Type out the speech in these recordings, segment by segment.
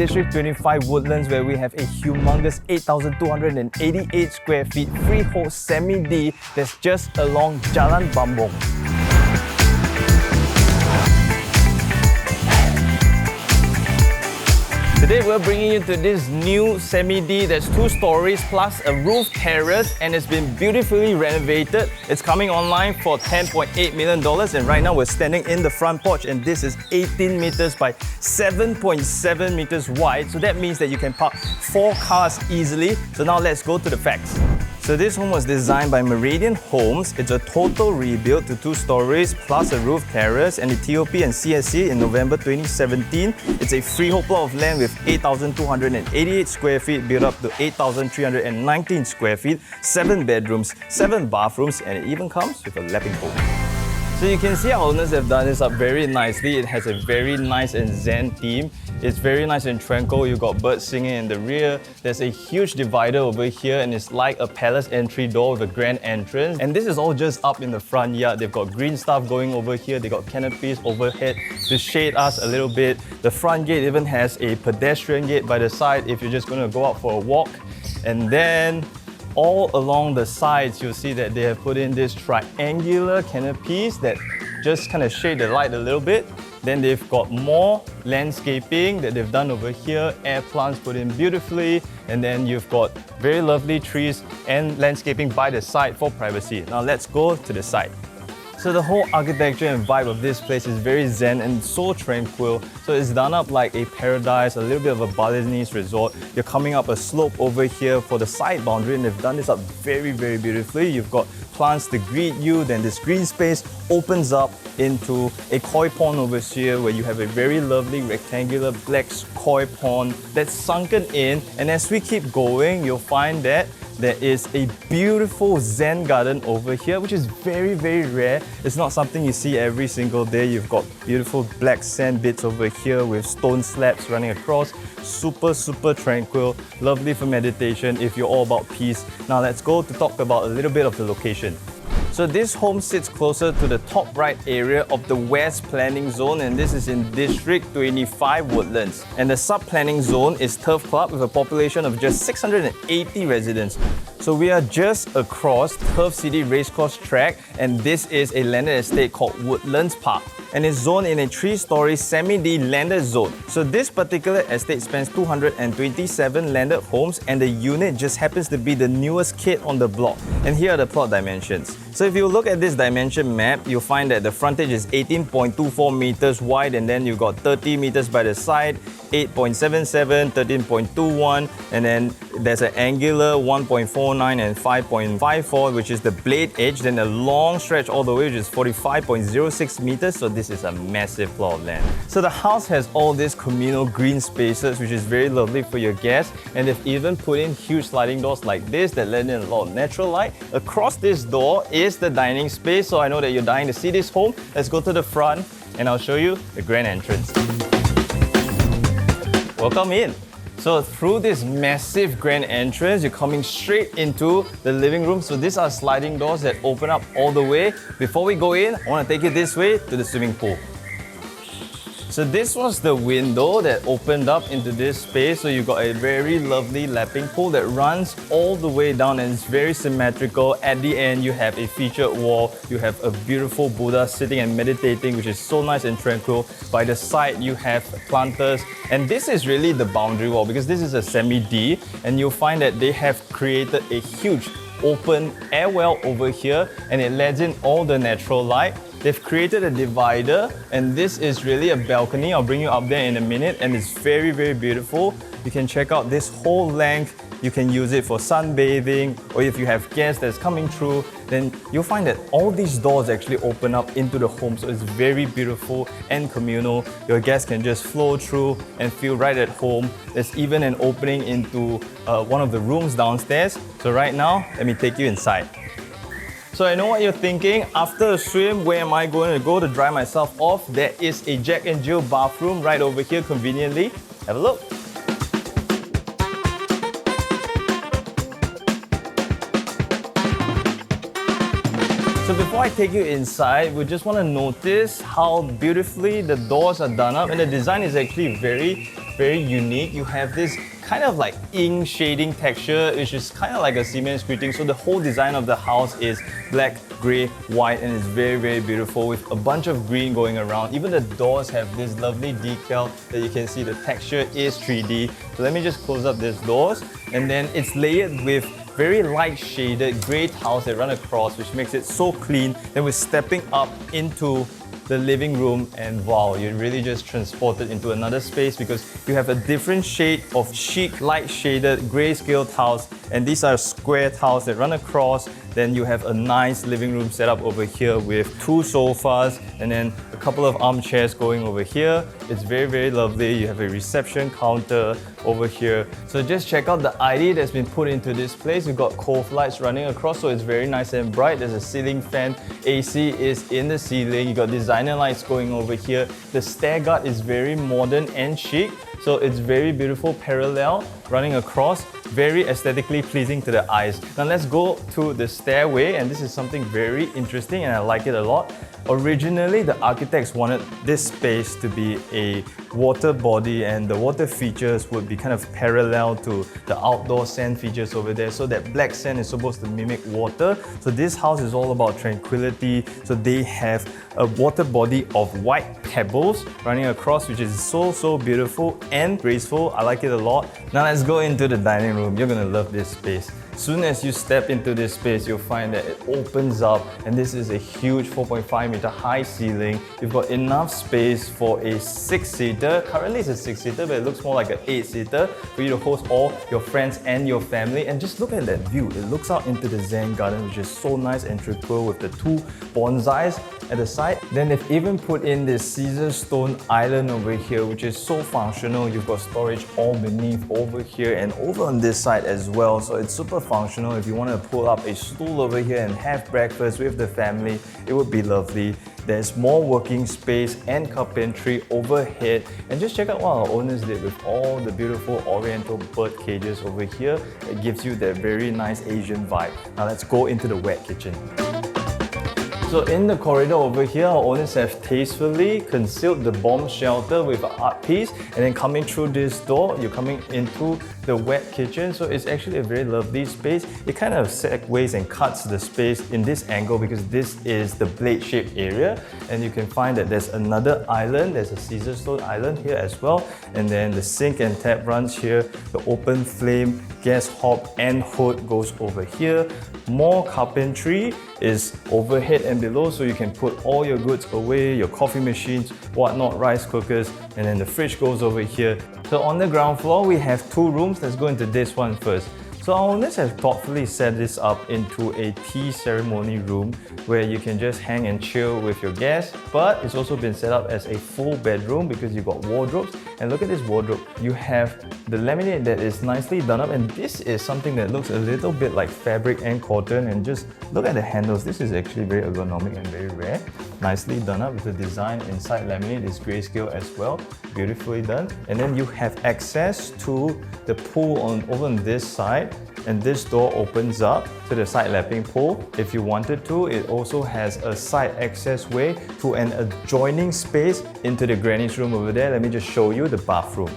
District 25 Woodlands, where we have a humongous 8,288 square feet freehold semi-D that's just along Jalan Bumbong. Today we're bringing you to this new semi-D that's 2 stories plus a roof terrace, and it's been beautifully renovated. It's coming online for $10.8 million, and right now we're standing in the front porch, and this is 18 meters by 7.7 meters wide. So that means that you can park 4 cars easily. So now let's go to the facts. So this home was designed by Meridian Homes. It's a total rebuild to 2 stories plus a roof terrace, and the TOP and CSC in November 2017. It's a freehold plot of land with 8,288 square feet built up to 8,319 square feet, 7 bedrooms, 7 bathrooms, and it even comes with a lapping pool. So you can see our owners have done this up very nicely. It has a very nice and zen theme. It's very nice and tranquil. You've got birds singing in the rear. There's a huge divider over here, and it's like a palace entry door with a grand entrance. And this is all just up in the front yard. They've got green stuff going over here. They've got canopies overhead to shade us a little bit. The front gate even has a pedestrian gate by the side if you're just going to go out for a walk. And then all along the sides, you'll see that they have put in these triangular canopies that just kind of shade the light a little bit. Then they've got more landscaping that they've done over here, air plants put in beautifully, and then you've got very lovely trees and landscaping by the side for privacy. Now let's go to the side. So the whole architecture and vibe of this place is very zen and so tranquil. So it's done up like a paradise, a little bit of a Balinese resort. You're coming up a slope over here for the side boundary, and they've done this up very, very beautifully. You've got plants to greet you, then this green space opens up into a koi pond over here where you have a very lovely rectangular black koi pond that's sunken in. And as we keep going, you'll find that there is a beautiful Zen Garden over here, which is very, very rare. It's not something you see every single day. You've got beautiful black sand bits over here with stone slabs running across. Super, super tranquil. Lovely for meditation if you're all about peace. Now let's go to talk about a little bit of the location. So this home sits closer to the top right area of the West Planning Zone, and this is in District 25 Woodlands. And the sub-planning zone is Turf Club with a population of just 680 residents. So we are just across Turf City Racecourse track, and this is a landed estate called Woodlands Park. And it's zoned in a 3-story semi-D landed zone. So this particular estate spans 227 landed homes, and the unit just happens to be the newest kid on the block. And here are the plot dimensions. So if you look at this dimension map, you'll find that the frontage is 18.24 meters wide, and then you've got 30 meters by the side, 8.77, 13.21, and then there's an angular 1.49 and 5.54, which is the blade edge, then a long stretch all the way, which is 45.06 meters. So this is a massive plot of land. So the house has all these communal green spaces, which is very lovely for your guests, and they've even put in huge sliding doors like this that let in a lot of natural light. Across this door is the dining space, so I know that you're dying to see this home. Let's go to the front and I'll show you the grand entrance. Welcome in. So through this massive grand entrance, you're coming straight into the living room. So these are sliding doors that open up all the way. Before we go in, I want to take you this way to the swimming pool. So this was the window that opened up into this space. So you've got a very lovely lapping pool that runs all the way down, and it's very symmetrical. At the end, you have a featured wall. You have a beautiful Buddha sitting and meditating, which is so nice and tranquil. By the side, you have planters. And this is really the boundary wall because this is a semi-D, and you'll find that they have created a huge open air well over here, and it lets in all the natural light. They've created a divider, and this is really a balcony. I'll bring you up there in a minute, and it's very, very beautiful. You can check out this whole length. You can use it for sunbathing, or if you have guests that's coming through, then you'll find that all these doors actually open up into the home. So it's very beautiful and communal. Your guests can just flow through and feel right at home. There's even an opening into one of the rooms downstairs. So right now, let me take you inside. So I know what you're thinking. After a swim, where am I going to go to dry myself off? There is a Jack and Jill bathroom right over here conveniently. Have a look. So before I take you inside, we just want to notice how beautifully the doors are done up, and the design is actually very very unique. You have this kind of like ink shading texture, which is kind of like a cement screening. So the whole design of the house is black, grey, white, and it's very, very beautiful with a bunch of green going around. Even the doors have this lovely decal that you can see. The texture is 3D. So let me just close up these doors, and then it's layered with very light shaded grey tiles that run across, which makes it so clean. Then we're stepping up into the living room, and wow, you're really just transported into another space because you have a different shade of chic, light shaded grayscale tiles, and these are square tiles that run across. Then you have a nice living room setup over here with 2 sofas and then a couple of armchairs going over here. It's very, very lovely. You have a reception counter over here. So just check out the idea that's been put into this place. We've got cove lights running across, so it's very nice and bright. There's a ceiling fan. AC is in the ceiling. You got designer lights going over here. The stair guard is very modern and chic. So it's very beautiful, parallel, running across, very aesthetically pleasing to the eyes. Now let's go to the stairway, and this is something very interesting and I like it a lot. Originally, the architects wanted this space to be a water body, and the water features would be kind of parallel to the outdoor sand features over there. So that black sand is supposed to mimic water. So this house is all about tranquility. So they have a water body of white pebbles running across, which is so beautiful and graceful. I like it a lot. Now let's go into the dining room. You're gonna love this space. Soon as you step into this space, you'll find that it opens up, and this is a huge 4.5 meter high ceiling. You've got enough space for a 6-seater. Currently it's a 6-seater, but it looks more like an 8-seater for you to host all your friends and your family. And just look at that view. It looks out into the Zen Garden, which is so nice and tranquil with the 2 bonsais at the side. Then they've even put in this Caesar stone island over here, which is so functional. You've got storage all beneath over here and over on this side as well. So it's super functional. If you want to pull up a stool over here and have breakfast with the family, it would be lovely. There's more working space and carpentry overhead. And just check out what our owners did with all the beautiful oriental bird cages over here. It gives you that very nice Asian vibe. Now let's go into the wet kitchen. So in the corridor over here, our owners have tastefully concealed the bomb shelter with an art piece, and then coming through this door, you're coming into the wet kitchen. So it's actually a very lovely space. It kind of segues and cuts the space in this angle because this is the blade-shaped area, and you can find that there's another island. There's a Caesar stone island here as well, and then the sink and tap runs here. The open flame gas hob and hood goes over here. More carpentry is overhead and below, so you can put all your goods away, your coffee machines, whatnot, rice cookers, and then the fridge goes over here. So on the ground floor, we have 2 rooms. Let's go into this one first. So our owners have thoughtfully set this up into a tea ceremony room where you can just hang and chill with your guests, but it's also been set up as a full bedroom because you've got wardrobes. And look at this wardrobe. You have the laminate that is nicely done up, and this is something that looks a little bit like fabric and cotton, and just look at the handles. This is actually very ergonomic and very rare. Nicely done up with the design inside laminate is grayscale as well. Beautifully done. And then you have access to the pool over on this side, and this door opens up to the side lapping pool if you wanted to. It also has a side access way to an adjoining space into the granny's room over there. Let me just show you the bathroom.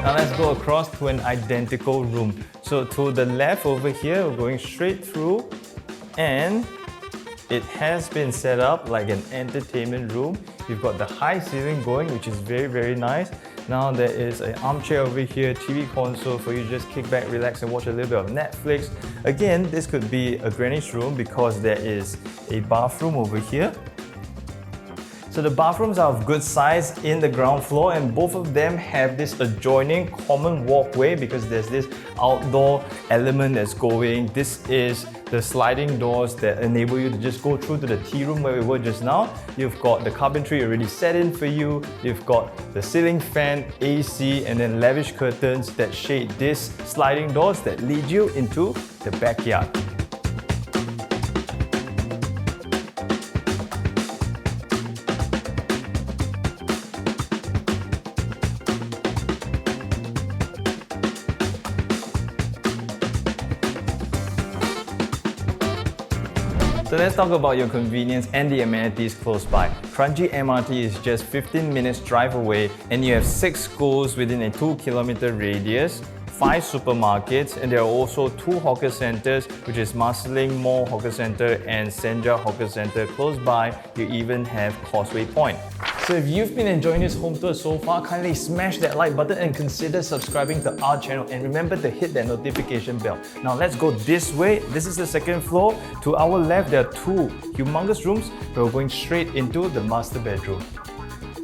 Now let's go across to an identical room. So to the left over here, we're going straight through, and it has been set up like an entertainment room. You've got the high ceiling going, which is very, very nice. Now there is an armchair over here, TV console for you to just kick back, relax and watch a little bit of Netflix. Again, this could be a granny's room because there is a bathroom over here. So the bathrooms are of good size in the ground floor, and both of them have this adjoining common walkway because there's this outdoor element that's going. This is the sliding doors that enable you to just go through to the tea room where we were just now. You've got the carpentry already set in for you. You've got the ceiling fan, AC, and then lavish curtains that shade these sliding doors that lead you into the backyard. So let's talk about your convenience and the amenities close by. Kranji MRT is just 15 minutes drive away, and you have 6 schools within a 2-kilometer radius, 5 supermarkets, and there are also 2 hawker centres, which is Marsiling Mall Hawker Centre and Senja Hawker Centre close by. You even have Causeway Point. So if you've been enjoying this home tour so far, kindly smash that like button and consider subscribing to our channel, and remember to hit that notification bell. Now let's go this way. This is the second floor. To our left, there are 2 humongous rooms. We're going straight into the master bedroom.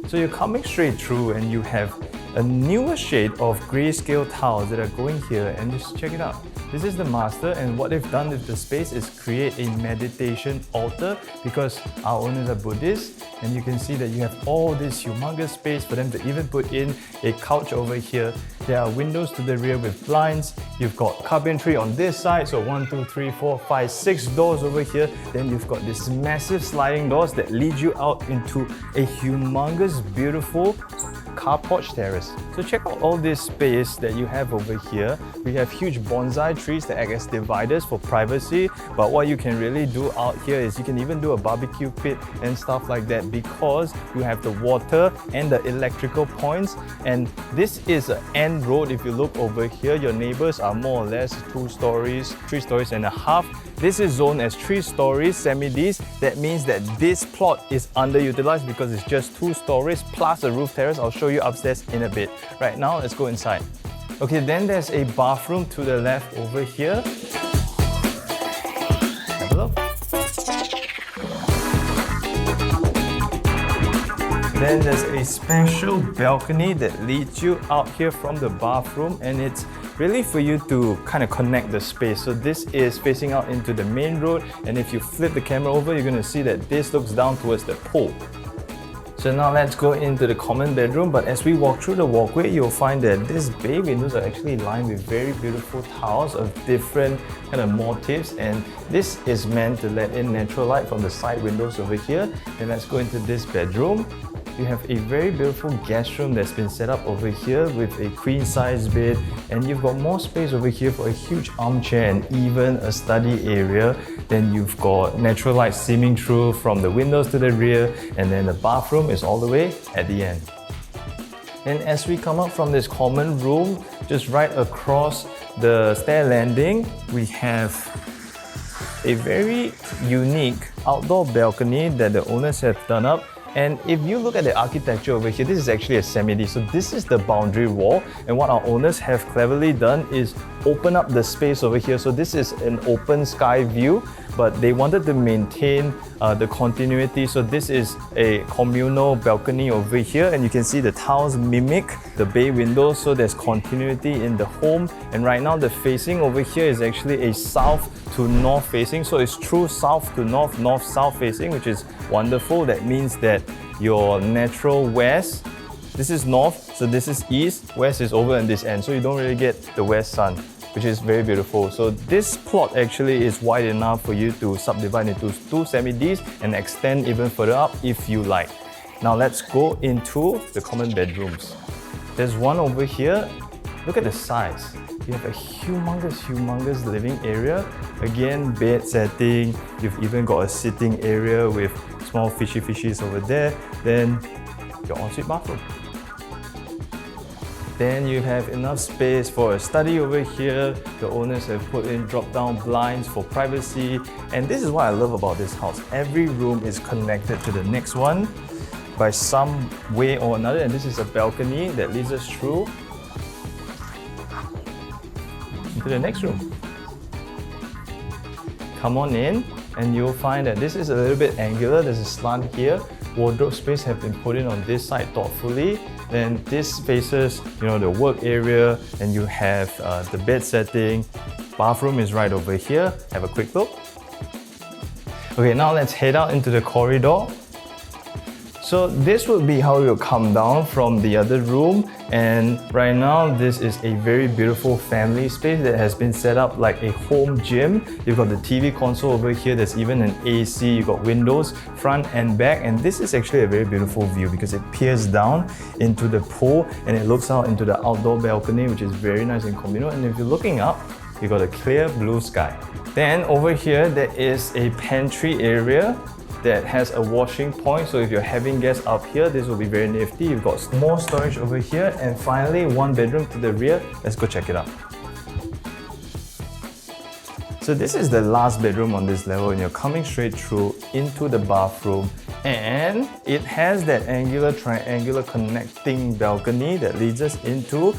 So you're coming straight through and you have a newer shade of grayscale tiles that are going here, and just check it out. This is the master, and what they've done with the space is create a meditation altar because our owners are Buddhists, and you can see that you have all this humongous space for them to even put in a couch over here. There are windows to the rear with blinds. You've got carpentry on this side, so 1, 2, 3, 4, 5, 6 doors over here. Then you've got this massive sliding doors that lead you out into a humongous, beautiful car porch terrace. So check out all this space that you have over here. We have huge bonsai trees that act as dividers for privacy, but what you can really do out here is you can even do a barbecue pit and stuff like that because you have the water and the electrical points, and this is an end road. If you look over here, your neighbors are more or less 2 stories, 3 stories and a half. This is zoned as 3 stories, semi-Ds. That means that this plot is underutilized because it's just 2 stories plus a roof terrace. I'll show you upstairs in a bit. Right now, let's go inside. Okay, then there's a bathroom to the left over here. Have a look. Then there's a special balcony that leads you out here from the bathroom, and it's really for you to kind of connect the space. So this is facing out into the main road, and if you flip the camera over, you're going to see that this looks down towards the pool. So now let's go into the common bedroom, but as we walk through the walkway, you'll find that these bay windows are actually lined with very beautiful tiles of different kind of motifs, and this is meant to let in natural light from the side windows over here. And let's go into this bedroom. You have a very beautiful guest room that's been set up over here with a queen size bed, and you've got more space over here for a huge armchair and even a study area. Then you've got natural light streaming through from the windows to the rear, and then the bathroom is all the way at the end. And as we come up from this common room, just right across the stair landing, we have a very unique outdoor balcony that the owners have done up. And if you look at the architecture over here, this is actually a semi-D. So this is the boundary wall, and what our owners have cleverly done is open up the space over here. So this is an open sky view, but they wanted to maintain the continuity. So this is a communal balcony over here, and you can see the tiles mimic the bay windows, so there's continuity in the home. And right now the facing over here is actually a south to north facing, so it's true south to north, north-south facing, which is wonderful. That means that your natural west, this is north, so this is east, west is over in this end, so you don't really get the west sun, which is very beautiful. So this plot actually is wide enough for you to subdivide into 2 semi-Ds and extend even further up if you like. Now let's go into the common bedrooms. There's one over here. Look at the size. You have a humongous living area. Again, bed setting. You've even got a sitting area with small fishies over there. Then your ensuite bathroom. Then you have enough space for a study over here. The owners have put in drop-down blinds for privacy. And this is what I love about this house. Every room is connected to the next one by some way or another. And this is a balcony that leads us through into the next room. Come on in, and you'll find that this is a little bit angular. There's a slant here. Wardrobe space have been put in on this side thoughtfully. Then this faces, the work area, and you have the bed setting. Bathroom is right over here. Have a quick look. Okay, now let's head out into the corridor. So this would be how it will come down from the other room, and right now this is a very beautiful family space that has been set up like a home gym. You've got the TV console over here, there's even an AC, you've got windows front and back, and this is actually a very beautiful view because it peers down into the pool and it looks out into the outdoor balcony, which is very nice and communal. And if you're looking up, you got a clear blue sky. Then over here, there is a pantry area that has a washing point, so if you're having guests up here, this will be very nifty. You've got more storage over here, and finally, one bedroom to the rear. Let's go check it out. So this is the last bedroom on this level, and you're coming straight through into the bathroom, and it has that angular triangular connecting balcony that leads us into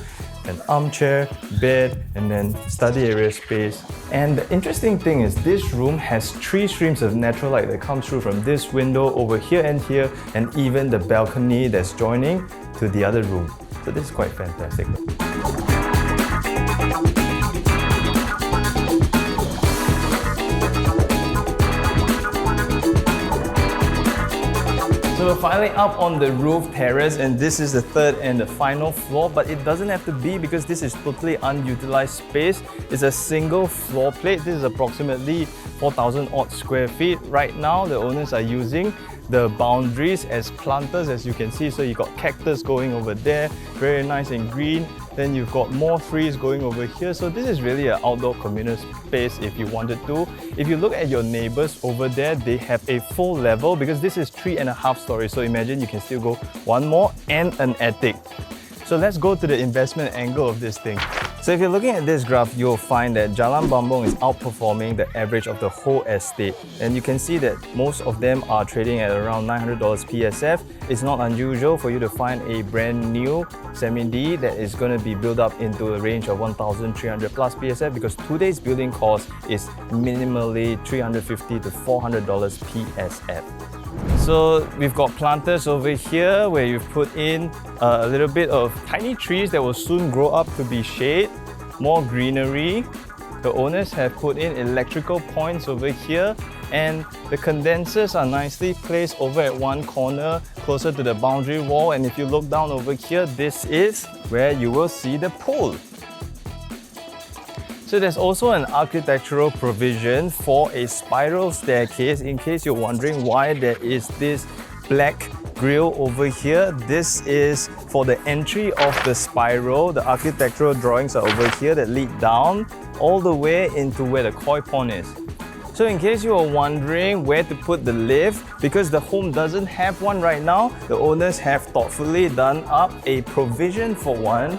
an armchair, bed, and then study area space. And the interesting thing is this room has 3 streams of natural light that comes through from this window over here, and even the balcony that's joining to the other room. So this is quite fantastic. So we're finally up on the roof terrace, and this is the 3rd and the final floor, but it doesn't have to be because this is totally unutilized space. It's a single floor plate. This is approximately 4,000 odd square feet. Right now, the owners are using the boundaries as planters, as you can see. So you got cactus going over there, very nice and green. Then you've got more trees going over here. So this is really an outdoor communal space if you wanted to. If you look at your neighbors over there, they have a full level because this is 3.5 stories. So imagine you can still go one more and an attic. So let's go to the investment angle of this thing. So if you're looking at this graph, you'll find that Jalan Bumbong is outperforming the average of the whole estate. And you can see that most of them are trading at around $900 PSF. It's not unusual for you to find a brand new semi-D that is going to be built up into a range of 1,300 plus PSF because today's building cost is minimally $350 to $400 PSF. So we've got planters over here where you've put in a little bit of tiny trees that will soon grow up to be shade, more greenery. The owners have put in electrical points over here, and the condensers are nicely placed over at one corner closer to the boundary wall. And if you look down over here, this is where you will see the pool. So there's also an architectural provision for a spiral staircase in case you're wondering why there is this black grille over here. This is for the entry of the spiral. The architectural drawings are over here that lead down all the way into where the koi pond is. So in case you are wondering where to put the lift, because the home doesn't have one right now, the owners have thoughtfully done up a provision for one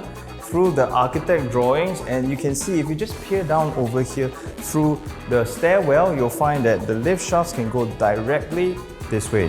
through the architect drawings. And you can see if you just peer down over here through the stairwell, you'll find that the lift shafts can go directly this way.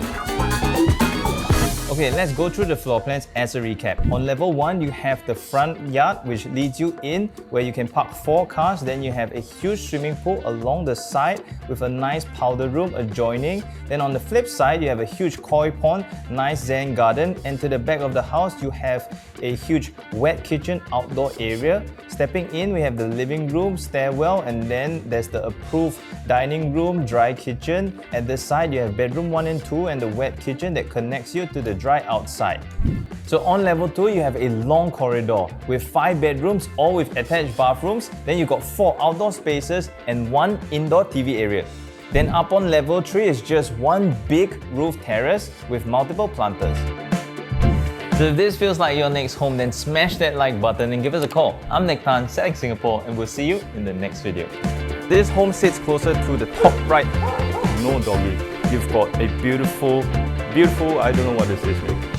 Okay, let's go through the floor plans as a recap. On level 1, you have the front yard which leads you in where you can park 4 cars. Then you have a huge swimming pool along the side with a nice powder room adjoining. Then on the flip side, you have a huge koi pond, nice Zen Garden, and to the back of the house, you have a huge wet kitchen outdoor area. Stepping in, we have the living room, stairwell, and then there's the approved dining room, dry kitchen. At this side, you have bedroom 1 and 2 and the wet kitchen that connects you to the dry outside. So on level 2, you have a long corridor with 5 bedrooms, all with attached bathrooms. Then you got 4 outdoor spaces and 1 indoor TV area. Then up on level 3 is just one big roof terrace with multiple planters. So if this feels like your next home, then smash that like button and give us a call. I'm Nick Tan, Selling Singapore, and we'll see you in the next video. This home sits closer to the top right. No doggy. You've got a beautiful, I don't know what this is.